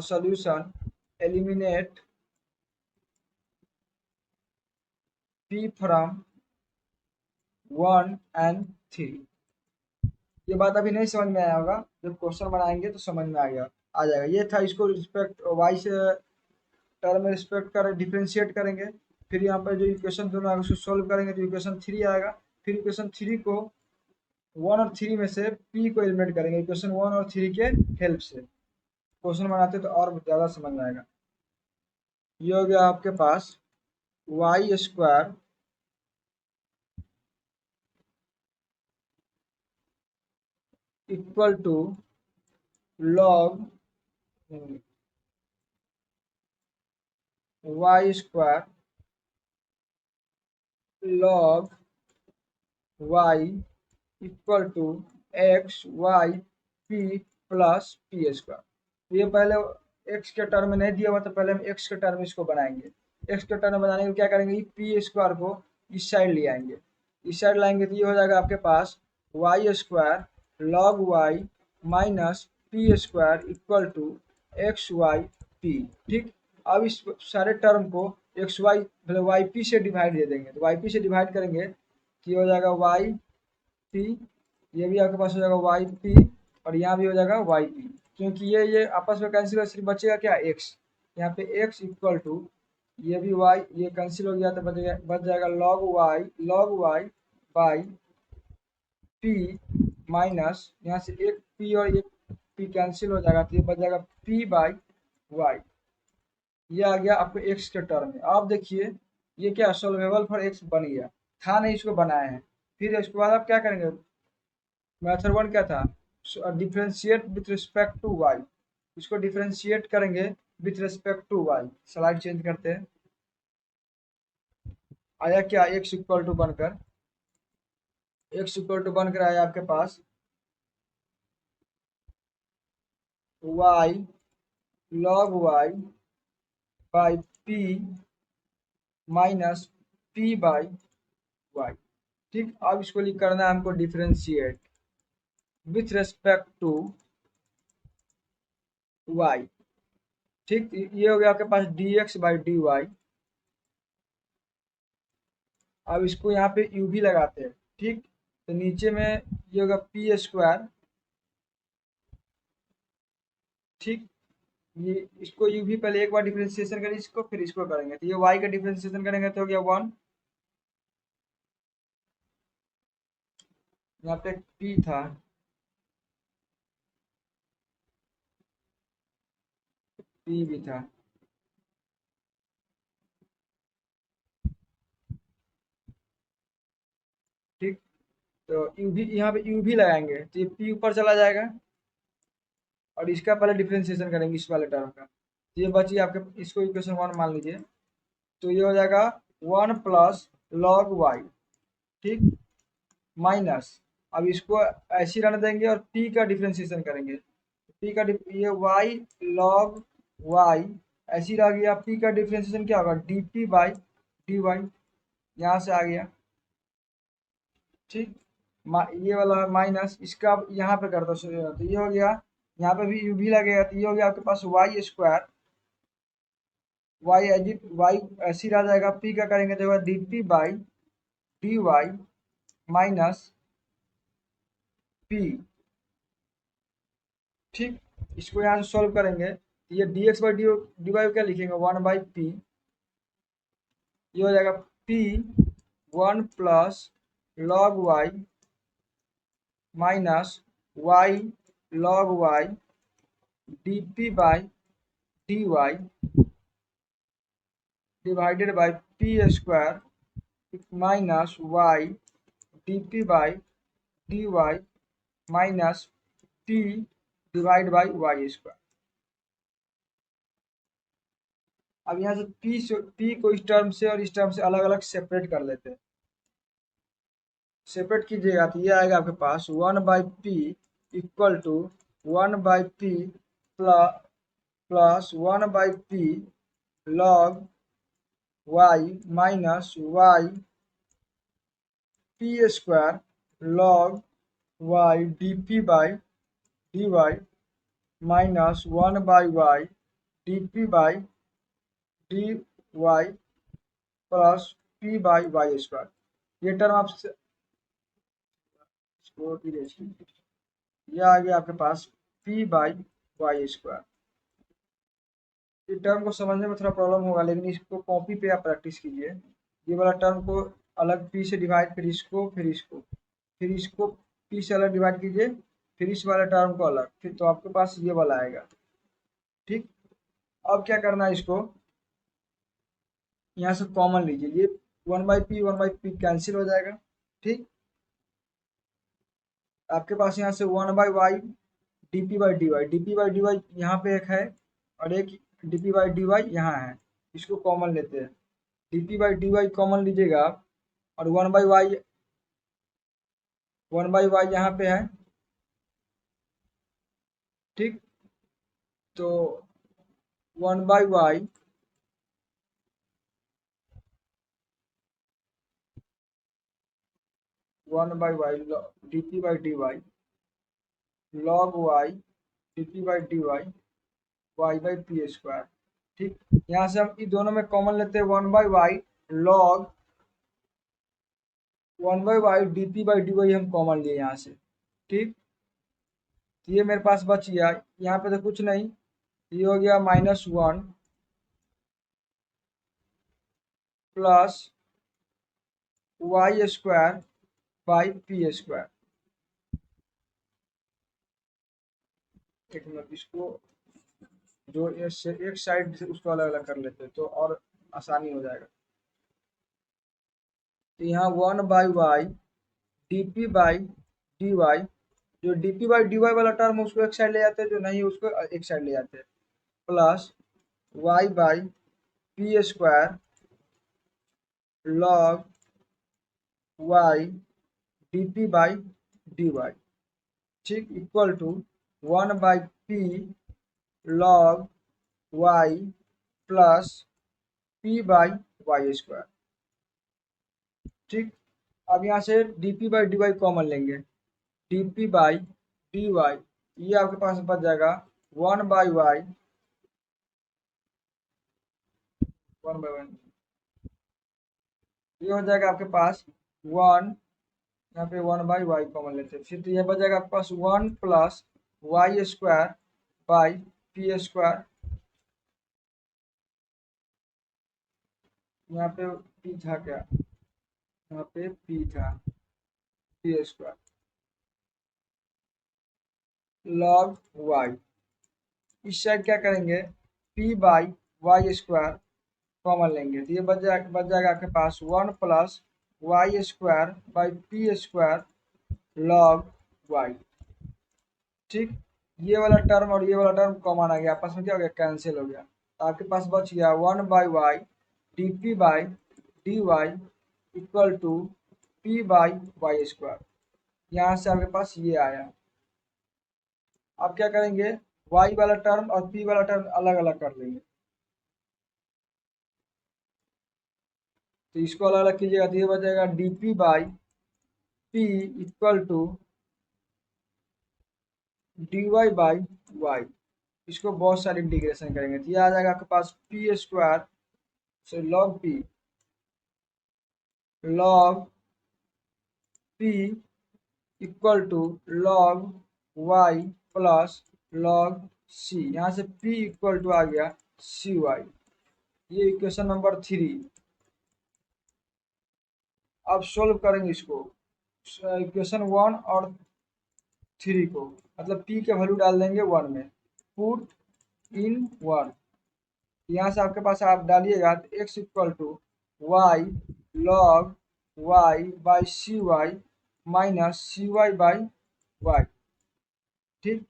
solution eliminate p from 1 and 3। ये बात अभी नहीं समझ में आया होगा, जब क्वेश्चन बनाएंगे तो समझ में आ जाएगा। ये था, इसको रिस्पेक्ट y से टर्म में रिस्पेक्ट कर डिफ्रेंशिएट करेंगे। फिर यहाँ पर जो इक्वेशन दोनों आएगा उसको सोल्व करेंगे तो इक्वेशन 3 आएगा। फिर इक्वेशन 3 को 1 और 3 में से p को एलिमिनेट करेंगे इक्वेशन 1 और 3 के हेल्प से। क्वेश्चन बनाते तो और ज़्यादा समझ में आएगा। ये हो गया आपके पास y square equal to log y square log y equal to x y p plus p square. ये पहले x के टर्म में नहीं दिया हुआ, तो पहले हम x के टर्म में इसको बनाएंगे। x के टर्म में बनाने के क्या करेंगे, पी स्क्वायर को इस साइड ले आएंगे, इस साइड लाएंगे तो ये हो जाएगा आपके पास y square log y minus p square equal to x y p. ठीक, अब इस सारे टर्म को एक्स वाई मतलब वाई पी से डिवाइड दे देंगे, तो वाई पी से डिवाइड करेंगे कि हो जाएगा वाई पी, ये भी आपके पास हो जाएगा वाई पी, और यहाँ भी हो जाएगा वाई पी, क्योंकि ये आपस में कैंसिल हो, सिर्फ बचेगा क्या एक्स। यहाँ पे एक्स इक्वल टू ये भी वाई, ये कैंसिल हो गया तो बच जाएगा log y by p minus, यहाँ से एक पी और एक पी कैंसिल हो जाएगा तो ये बच जाएगा पी बाई वाई। ये आ गया आपको एक्स के टर्म में। आप देखिए ये क्या सोल्वेबल फॉर एक्स बन गया, था नहीं, इसको बनाए हैं। फिर इसके बाद आप क्या करेंगे, मेथड 1 क्या था, differentiate with respect to y, इसको डिफरेंशिएट करेंगे with respect to y. Slide change करते हैं, आया क्या एक्स इक्वल टू बनकर, एक्स इक्वल टू बनकर आया आपके पास y log y by p minus p by y. ठीक, अब इसको लिख करना है हमको differentiate with respect to y. ठीक, ये हो गया आपके पास dx/dy। अब इसको यहाँ पे u भी लगाते हैं। ठीक, तो नीचे में ये होगा पी स्क्वायर। ठीक, ये इसको u भी पहले एक बार डिफरेंशिएशन करें इसको, फिर इसको करेंगे तो ये y का डिफरेंशिएशन करेंगे तो हो गया 1। यहाँ पे p था, p भी था। ठीक, तो u भी यहाँ पे u भी लगाएंगे तो ये p ऊपर चला जाएगा, और इसका पहले डिफरेंशिएशन करेंगे इस वाले टर्म का, तो ये बची आपके, इसको इक्वेशन 1 मान लीजिए, तो ये हो जाएगा 1 प्लस लॉग वाई। ठीक, माइनस, अब इसको ऐसे ही रहने देंगे और p का डिफरेंशिएशन करेंगे, p का ये y लॉग y ऐसे ही रह गया। p का डिफरेंशिएशन क्या होगा, dp/dy, यहाँ से आ गया। ठीक, ये वाला माइनस, इसका अब यहाँ पे कर दो, तो ये हो गया यहाँ पे भी यू भी लगेगा, तो ये हो गया आपके पास वाई स्क्वायर, वाई एजिट वाई ऐसी रह जाएगा, पी का करेंगे तो d p by d y minus p. ठीक, इसको यहाँ से सॉल्व करेंगे, ये d x by d y क्या लिखेंगे, 1/p, ये हो जाएगा p 1 + log y minus y log y dp by dy divided by p square minus y dp by dy minus p divide by y square. अब यहाँ से p को इस टर्म से और इस टर्म से अलग अलग सेपरेट कर लेते हैं। सेपरेट कीजिएगा तो ये आएगा आपके पास 1/p equal to 1/p plus 1/p log y minus y p square log y dp by dy minus 1/y dp by dy plus p by y square. ये टर्म आप यह आ गया आपके पास p बाई वाई स्क्वायर। इस टर्म को समझने में थोड़ा प्रॉब्लम होगा, लेकिन इसको कॉपी पे आप प्रैक्टिस कीजिए। ये वाला टर्म को अलग p से डिवाइड, फिर इसको p से अलग डिवाइड कीजिए, फिर इस वाले टर्म को अलग, फिर तो आपके पास ये वाला आएगा। ठीक, अब क्या करना है, इसको यहाँ से कॉमन लीजिए, ये 1/p कैंसिल हो जाएगा। ठीक, आपके पास यहाँ से 1/y dp बाई dy यहाँ पे एक है और एक dp बाई dy यहाँ है, इसको कॉमन लेते हैं। dp बाई dy कॉमन लीजिएगा आप, और 1/y यहाँ पे है। ठीक, तो 1/y dp by dy log y dp by dy y by p square. ठीक, यहाँ से हम इन दोनों में कॉमन लेते हैं, 1/y log 1/y dp by dy हम कॉमन लिए यहाँ से। ठीक, तो ये मेरे पास बच गया, यहाँ पे तो कुछ नहीं, ये हो गया -1 plus y square by p square. एक मिनट, इसको जो एक साइड से उसको अलग अलग कर लेते हैं तो और आसानी हो जाएगा। तो यहाँ 1/y dp बाई dy, जो dp बाई dy वाला टर्म है उसको एक साइड ले जाते हैं, जो नहीं उसको एक साइड ले जाते हैं, plus y by p square log y dp by dy। ठीक, equal to 1/p log y plus p by y square. ठीक, अब यहाँ से dp बाई dy कॉमन लेंगे, dp बाई dy ये आपके पास बच जाएगा 1/y 1/1, ये हो जाएगा आपके पास 1, यहाँ पे 1/y कॉमन लेते हैं, फिर तो ये बच जाएगा आपके पास 1 plus y square by p square. यहाँ पे p था क्या, यहाँ पे p था p स्क्वायर log y। इस साइड क्या करेंगे, p by y square common लेंगे, तो ये बच जाएगा आपके पास 1 plus y square by p square log y। ठीक, ये वाला टर्म और ये वाला टर्म कॉमन आ गया, आपस में क्या हो गया, कैंसिल हो गया, तो आपके पास बच गया 1/y dp by dy equal to p by y square. यहाँ से आपके पास ये आया। अब क्या करेंगे, y वाला टर्म और p वाला टर्म अलग अलग कर लेंगे, तो इसको अलग अलग कीजिएगा तो ये बच जाएगा dp by p equal to D Y by y, इसको बहुत सारे इंटीग्रेशन करेंगे तो ये आ जाएगा आपके पास पी स्क्वायर से log p equal to log y plus log c. यहाँ से p इक्वल टू आ गया सी वाई। ये इक्वेशन नंबर 3। अब सोल्व करेंगे इसको, इक्वेशन 1 और 3 को, मतलब p के वैल्यू डाल देंगे 1 में, पुट इन 1। यहाँ से आपके पास आप डालिएगा तो x equal to y log y by c y minus c y by y. ठीक,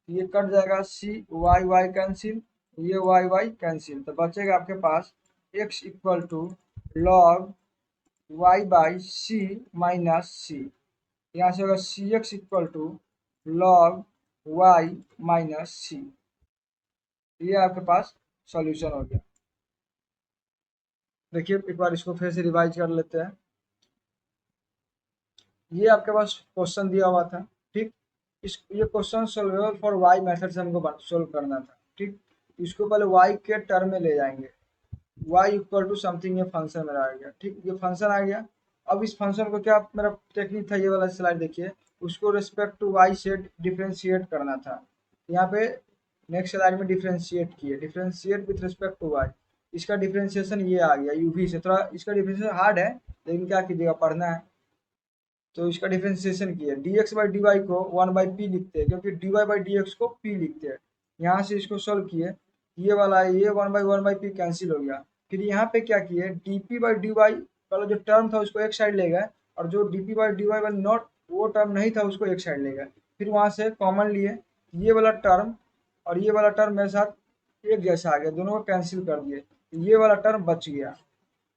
ये कट जाएगा, सी वाई वाई कैंसिल, ये वाई वाई कैंसिल, तो बचेगा आपके पास x equal to log y by c minus c. यहाँ से होगा c x equal to log y minus c. ये आपके पास सॉल्यूशन हो गया। देखिए एक बार इसको फिर से रिवाइज कर लेते हैं। ये आपके पास क्वेश्चन दिया हुआ था, ठीक। ये question solvable for Y method से हमको सोल्व करना था, ठीक। इसको पहले वाई के टर्म में ले जाएंगे, y इक्वल टू समथिंग, ये फंक्शन मेरा आ गया, ठीक। ये फंक्शन आ गया। अब इस फंक्शन को क्या मेरा टेक्निक था, ये वाला स्लाइड देखिए, उसको रिस्पेक्ट टू y से डिफ्रेंशिएट करना था। यहाँ पे नेक्स्ट स्लाइड में डिफ्रेंशिएट किए, differentiate with respect to y। इसका डिफ्रेंशिएशन ये आ गया uv से, थोड़ा इसका डिफ्रेंशिएशन हार्ड है लेकिन क्या कीजिएगा, पढ़ना है। तो इसका डिफ्रेंशिएशन किया, dx बाई डी को 1/p लिखते हैं, क्योंकि dy बाई dx को p लिखते हैं। यहाँ से इसको सोल्व किए, ये वाला ये 1/p कैंसिल हो गया। फिर यहाँ पे क्या किए, dp बाई dy वाला जो टर्म था उसको एक साइड ले गए, और जो dp बाई dy वाला नॉट वो टर्म नहीं था उसको एक साइड ले गए। फिर वहाँ से कॉमन लिए, ये वाला टर्म और ये वाला टर्म मेरे साथ एक जैसा आ गया, दोनों को कैंसिल कर दिए, ये वाला टर्म बच गया।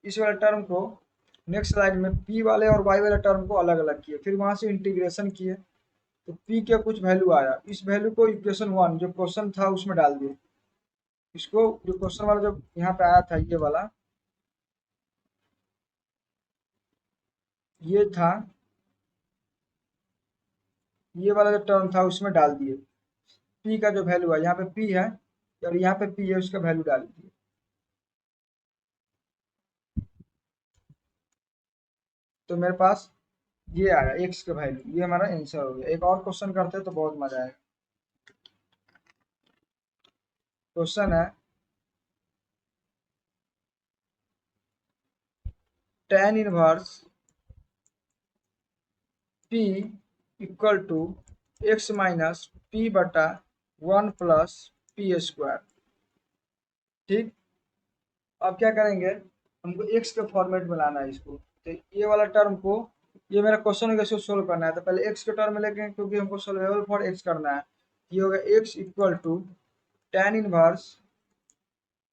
इस वाले टर्म को नेक्स्ट स्लाइड में p वाले और y वाले टर्म को अलग अलग किए, फिर वहां से इंटीग्रेशन किए तो p के कुछ वैल्यू आया, इस वैल्यू को इक्वेशन 1 जो क्वेश्चन था उसमें डाल दिए। इसको जो क्वेश्चन वाला जो यहाँ पे आया था, ये वाला ये था, ये वाला जो टर्म था उसमें डाल दिए, p का जो वैल्यू है, यहाँ पे p है और यहाँ पे p है, उसका वैल्यू डाल दिए। तो मेरे पास ये आया x का वैल्यू, ये हमारा आंसर हो गया। एक और क्वेश्चन करते हैं तो बहुत मजा आएगा। क्वेश्चन है tan inverse p equal to x minus p बटा 1 प्लस पी स्क्वायर, ठीक। अब क्या करेंगे, हमको x के फॉर्मेट में लाना है इसको, तो ये वाला टर्म को, ये मेरा क्वेश्चन है इसको सोल्व करना है, तो पहले x के टर्म में लेंगे क्योंकि हमको सोल्वेबल फॉर x करना है। ये होगा x equal to tan inverse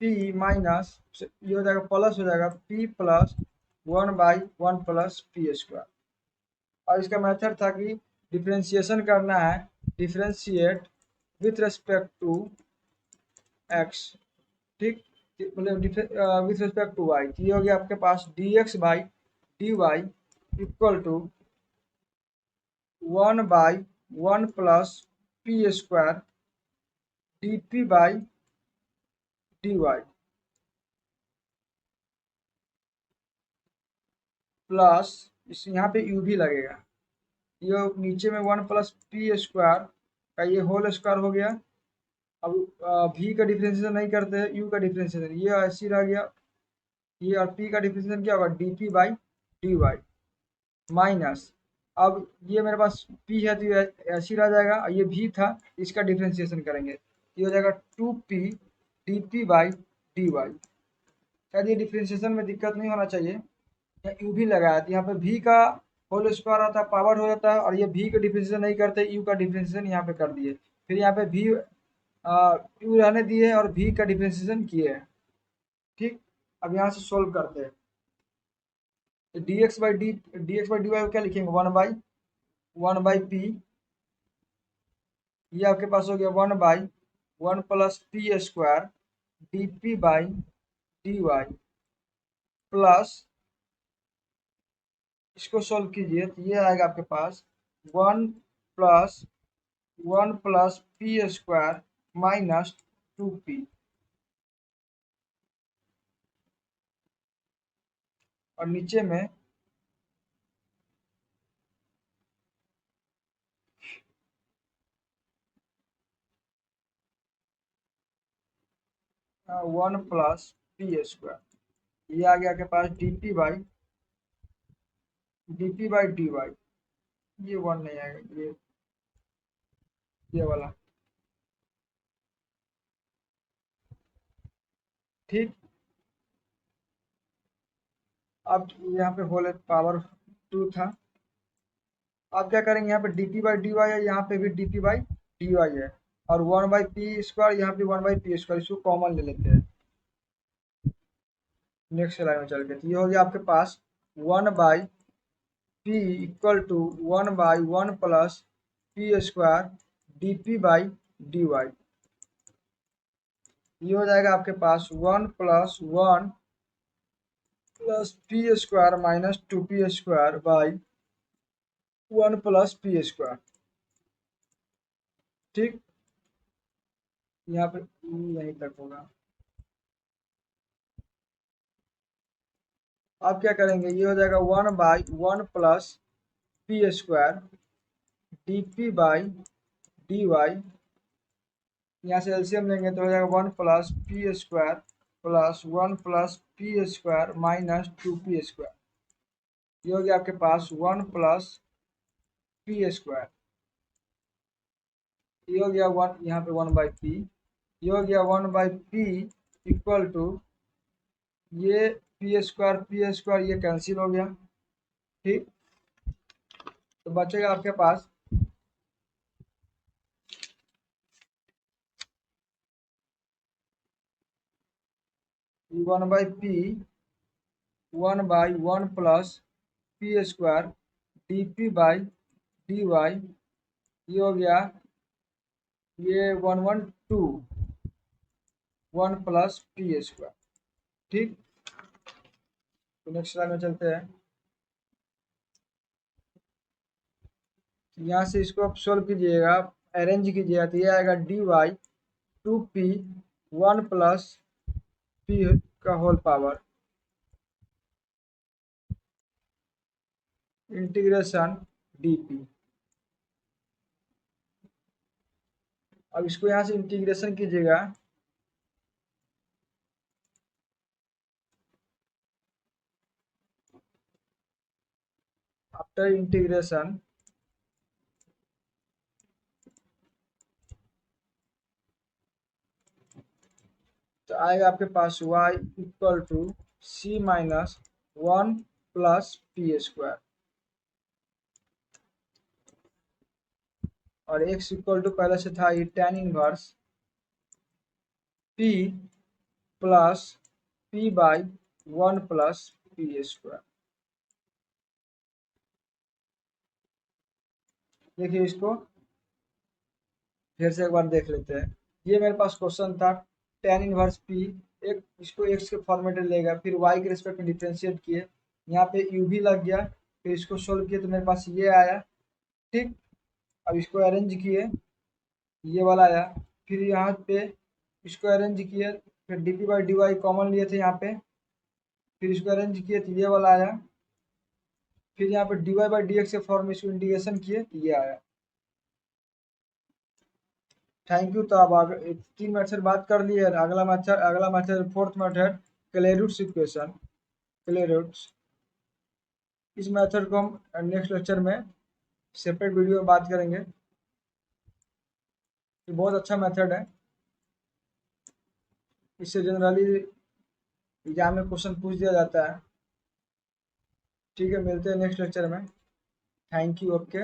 p minus, ये हो जाएगा प्लस, हो जाएगा p plus 1/1 plus p square. और इसका मेथड था कि डिफ्रेंशिएशन करना है, differentiate with respect to x, ठीक, मतलब विथ रेस्पेक्ट टू y। ये हो गया आपके पास dx by dy equal to 1/1 plus p square dp by dy plus इस यहाँ पे u भी लगेगा, ये नीचे में 1 प्लस पी स्क्वायर का ये होल स्क्वायर हो गया। अब v का डिफ्रेंशिएशन नहीं करते हैं, u का डिफ्रेंशिएशन, ये ऐसी रह गया, ये और p का डिफ्रेंशिएशन क्या होगा, dp बाई dy माइनस, अब ये मेरे पास p है तो ये ऐसी रह जाएगा, और ये v था, इसका डिफ्रेंशिएशन करेंगे, ये हो जाएगा 2p dp बाई dy। शायद ये डिफ्रेंशिएशन में दिक्कत नहीं होना चाहिए, या यू भी लगाया तो यहाँ पे v का होल स्क्वायर आता है, पावर हो जाता है, और ये v का डिफ्रेंशिएशन नहीं करते, u का डिफ्रेंशिएशन यहाँ पे कर दिए, फिर यहाँ पे v u रहने दिए और v का डिफ्रेंशिएशन किए हैं, ठीक। अब यहाँ से सोल्व करते हैं, dx बाई dy को क्या लिखेंगे, 1/p, ये आपके पास हो गया 1/1 plus p square dp by dy plus, इसको सोल्व कीजिए तो ये आएगा आपके पास 1 plus 1 plus p square minus 2p, और नीचे में 1 प्लस पी स्क्वायर। ये आ गया आपके पास डी पी बाई ये 1 नहीं आएगा, ये वाला। ठीक, अब यहाँ पे होल पावर 2 था। अब क्या करेंगे, यहाँ पे dp/dy है, यहाँ पे भी dp/dy है, और 1/p² यहाँ पे 1/p², इसको कॉमन ले लेते हैं नेक्स्ट लाइन में चल के। तो ये हो गया आपके पास 1/p equal to 1/1 plus p² dp/dy। ये हो जाएगा आपके पास 1 plus 1 plus p² minus 2p² by 1 plus p²। ठीक, यहाँ पे यहीं तक होगा। अब क्या करेंगे, ये हो जाएगा 1/1 प्लस p² dp/dy। यहाँ से एलसीएम लेंगे तो हो जाएगा 1 plus p² plus 1 plus p² minus 2p²। ये हो गया आपके पास 1 प्लस p²। ये हो गया 1, यहाँ पे 1/p। ये हो गया 1/p इक्वल टू ये p² ये कैंसिल हो गया। ठीक, तो बचेगा आपके पास 1/p 1/1 प्लस p² dp/dy। ये हो गया ये 1 प्लस p²। ठीक, तो नेक्स्ट लाइन में चलते हैं। यहाँ से इसको आप सोल्व कीजिएगा, अरेंज कीजिएगा, तो ये आएगा dy 2p 1 प्लस p का होल पावर इंटीग्रेशन dp। अब इसको यहाँ से इंटीग्रेशन कीजिएगा, आफ्टर इंटीग्रेशन तो आएगा आपके पास y equal to c minus 1 plus p², और x इक्वल टू पहले से था ये tan inverse p plus p/1 plus p²। देखिए इसको फिर से एक बार देख लेते हैं। ये मेरे पास क्वेश्चन था tan इनवर्स p, एक इसको x के फॉर्मेट में लेगा, फिर y के रिस्पेक्ट में डिफ्रेंशिएट किए, यहाँ पे u भी लग गया, फिर इसको सोल्व किए तो मेरे पास ये आया। ठीक, अब इसको अरेंज किए, ये वाला आया, फिर यहाँ पे इसको अरेंज किए, फिर dp/dy कॉमन लिए थे यहाँ पे, फिर इसको अरेंज किए तो ये वाला आया, फिर यहाँ पे dy/dx के फॉर्म में इसको इंटीग्रेशन किए तो ये आया। Thank you. तो अब आगे 3 मेथड बात कर लिए, अगला मेथड फोर्थ मेथड क्लेरुट्स इक्वेशन, क्लेरुट्स। इस मेथड को हम नेक्स्ट लेक्चर में सेपरेट वीडियो में बात करेंगे। ये बहुत अच्छा मेथड है, इससे जनरली एग्जाम में क्वेश्चन पूछ दिया जाता है। ठीक है, मिलते हैं नेक्स्ट लेक्चर में। Thank you. ओके।